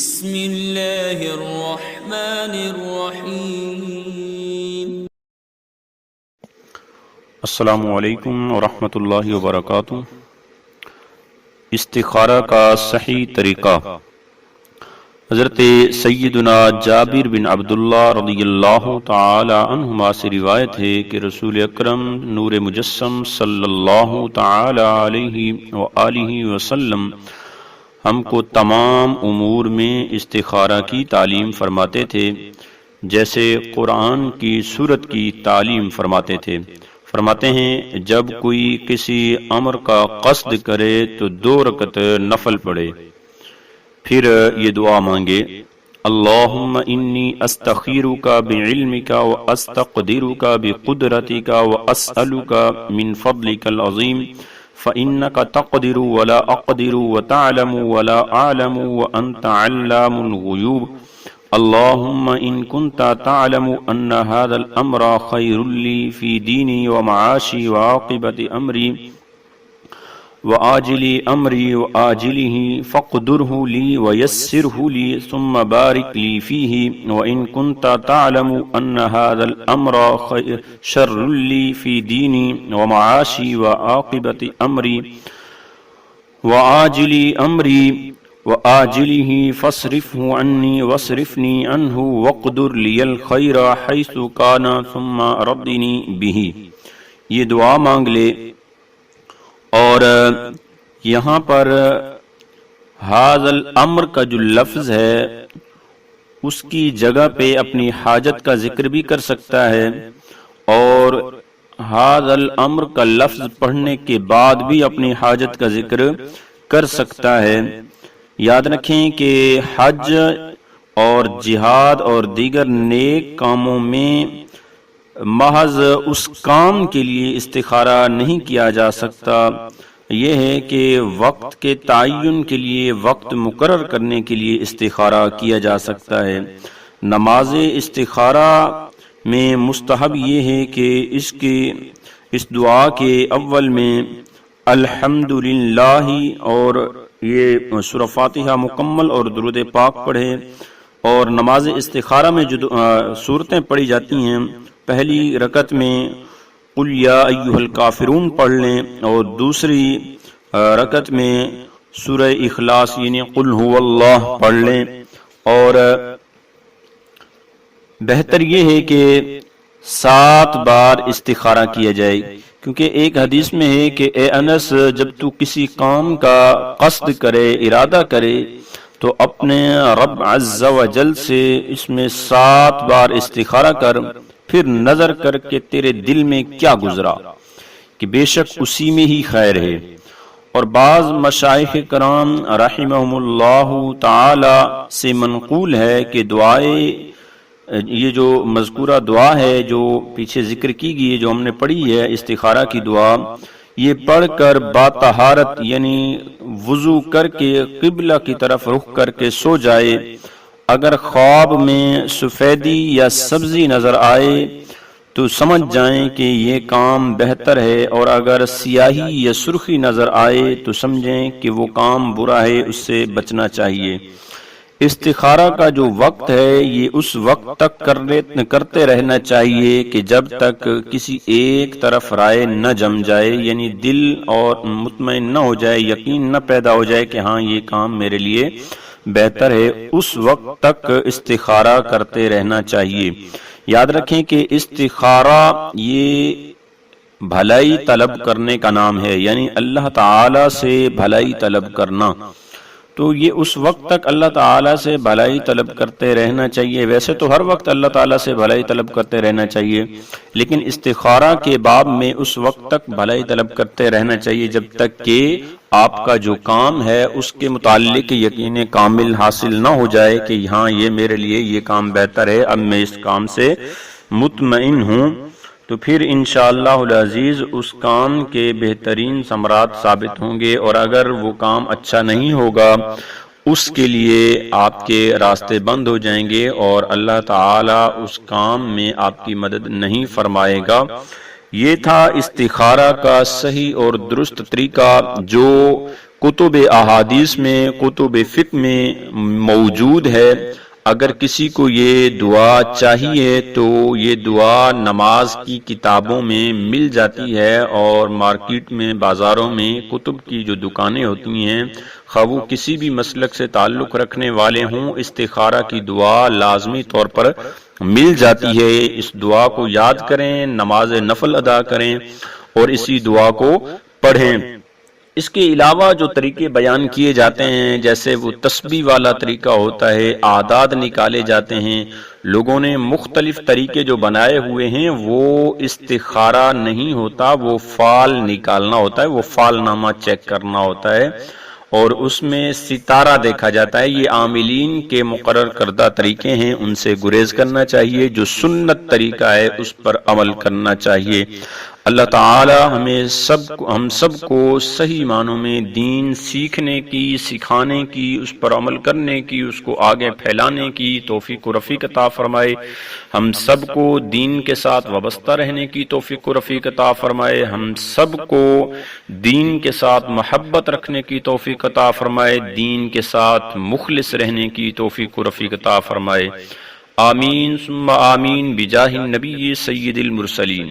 بسم اللہ الرحمن الرحیم۔ السلام علیکم ورحمۃ اللہ وبرکاتہ۔ استخارہ کا صحیح طریقہ۔ حضرت سیدنا جابر بن عبداللہ رضی اللہ تعالی عنہما سے روایت ہے کہ رسول اکرم نور مجسم صلی اللہ تعالی علیہ وآلہ وسلم ہم کو تمام امور میں استخارہ کی تعلیم فرماتے تھے، جیسے قرآن کی سورت کی تعلیم فرماتے تھے۔ فرماتے ہیں جب کوئی کسی امر کا قصد کرے تو 2 رکعت نفل پڑھے، پھر یہ دعا مانگے: اللہم انی استخیرک بعلمک واستقدرک بقدرتک واسألک من فضلک العظیم فإنک تقدر ولا اقدر وتعلم ولا اعلم وانت علام الغیوب اللہم ان کنت تعلم ان هذا الامر خیر لی فی دینی ومعاشی وعاقبت امری وآجلی امری وآجلہ فاقدرہ لی ویسرہ لی ثم بارک لی فیہ وان کنت تعلم ان هذا الامر شر لی فی دینی ومعاشی وعاقبت امری وآجلی امری وآجلہ فاصرفہ عنی واصرفنی عنہ واقدر لی الخیر حیث کان ثم ردنی بہ۔ یہ دعا مانگ لے، اور یہاں پر ھذا الامر کا جو لفظ ہے اس کی جگہ پہ اپنی حاجت کا ذکر بھی کر سکتا ہے، اور ھذا الامر کا لفظ پڑھنے کے بعد بھی اپنی حاجت کا ذکر کر سکتا ہے۔ یاد رکھیں کہ حج اور جہاد اور دیگر نیک کاموں میں محض اس کام کے لیے استخارہ نہیں کیا جا سکتا، یہ ہے کہ وقت کے تعین کے لیے، وقت مقرر کرنے کے لیے استخارہ کیا جا سکتا ہے۔ نماز استخارہ میں مستحب یہ ہے کہ اس دعا کے اول میں الحمدللہ اور یہ سورہ فاتحہ مکمل اور درود پاک پڑھے، اور نماز استخارہ میں جو صورتیں پڑھی جاتی ہیں، پہلی رکعت میں قل یا ایھا الکافرون پڑھ لیں، اور دوسری رکعت میں سورہ اخلاص یعنی قل ھو اللہ پڑھ لیں۔ اور بہتر یہ ہے کہ 7 بار استخارہ کیا جائے، کیونکہ ایک حدیث میں ہے کہ اے انس، جب تو کسی کام کا قصد کرے، ارادہ کرے، تو اپنے رب عز و جل سے اس میں 7 بار استخارہ کر، پھر نظر کر کے تیرے دل میں کیا گزرا کہ بے شک اسی میں ہی خیر ہے۔ اور بعض مشائخ کرام رحمہم اللہ تعالی سے منقول ہے کہ دعائے یہ جو مذکورہ دعا ہے جو پیچھے ذکر کی گئی ہے، جو ہم نے پڑھی ہے استخارہ کی دعا، یہ پڑھ کر باطہارت یعنی وضو کر کے قبلہ کی طرف رخ کر کے سو جائے۔ اگر خواب میں سفیدی یا سبزی نظر آئے تو سمجھ جائیں کہ یہ کام بہتر ہے، اور اگر سیاہی یا سرخی نظر آئے تو سمجھیں کہ وہ کام برا ہے، اس سے بچنا چاہیے۔ استخارہ کا جو وقت ہے یہ اس وقت تک کرتے رہنا چاہیے کہ جب تک کسی ایک طرف رائے نہ جم جائے، یعنی دل اور مطمئن نہ ہو جائے، یقین نہ پیدا ہو جائے کہ ہاں یہ کام میرے لیے بہتر ہے، اس وقت تک استخارہ کرتے رہنا چاہیے۔ یاد رکھیں کہ استخارہ یہ بھلائی طلب کرنے کا نام ہے، یعنی اللہ تعالی سے بھلائی طلب کرنا، تو یہ اس وقت تک اللہ تعالیٰ سے بھلائی طلب کرتے رہنا چاہیے۔ ویسے تو ہر وقت اللہ تعالیٰ سے بھلائی طلب کرتے رہنا چاہیے، لیکن استخارہ کے باب میں اس وقت تک بھلائی طلب کرتے رہنا چاہیے جب تک کہ آپ کا جو کام ہے اس کے متعلق یقین کامل حاصل نہ ہو جائے کہ ہاں یہ میرے لیے یہ کام بہتر ہے، اب میں اس کام سے مطمئن ہوں، تو پھر انشاءاللہ العزیز اس کام کے بہترین ثمرات ثابت ہوں گے۔ اور اگر وہ کام اچھا نہیں ہوگا، اس کے لیے آپ کے راستے بند ہو جائیں گے، اور اللہ تعالی اس کام میں آپ کی مدد نہیں فرمائے گا۔ یہ تھا استخارہ کا صحیح اور درست طریقہ جو کتب احادیث میں، کتب فقہ میں موجود ہے۔ اگر کسی کو یہ دعا چاہیے تو یہ دعا نماز کی کتابوں میں مل جاتی ہے، اور مارکیٹ میں، بازاروں میں کتب کی جو دکانیں ہوتی ہیں، خواہ وہ کسی بھی مسلک سے تعلق رکھنے والے ہوں، استخارہ کی دعا لازمی طور پر مل جاتی ہے۔ اس دعا کو یاد کریں، نماز نفل ادا کریں اور اسی دعا کو پڑھیں۔ اس کے علاوہ جو طریقے بیان کیے جاتے ہیں، جیسے وہ تسبیح والا طریقہ ہوتا ہے، اعداد نکالے جاتے ہیں، لوگوں نے مختلف طریقے جو بنائے ہوئے ہیں، وہ استخارہ نہیں ہوتا، وہ فال نکالنا ہوتا ہے، وہ فال نامہ چیک کرنا ہوتا ہے، اور اس میں ستارہ دیکھا جاتا ہے۔ یہ عاملین کے مقرر کردہ طریقے ہیں، ان سے گریز کرنا چاہیے۔ جو سنت طریقہ ہے اس پر عمل کرنا چاہیے۔ اللہ تعالی ہم سب کو صحیح معنوں میں دین سیکھنے کی، سکھانے کی، اس پر عمل کرنے کی، اس کو آگے پھیلانے کی توفیق و رفیق عطا فرمائے۔ ہم سب کو دین کے ساتھ وابستہ رہنے کی توفیق و رفیق عطا فرمائے۔ ہم سب کو دین کے ساتھ محبت رکھنے کی توفیق عطا فرمائے۔ دین کے ساتھ مخلص رہنے کی توفیق و رفیق عطا فرمائے۔ آمین ثم آمین بجاہ النبی سید المرسلین۔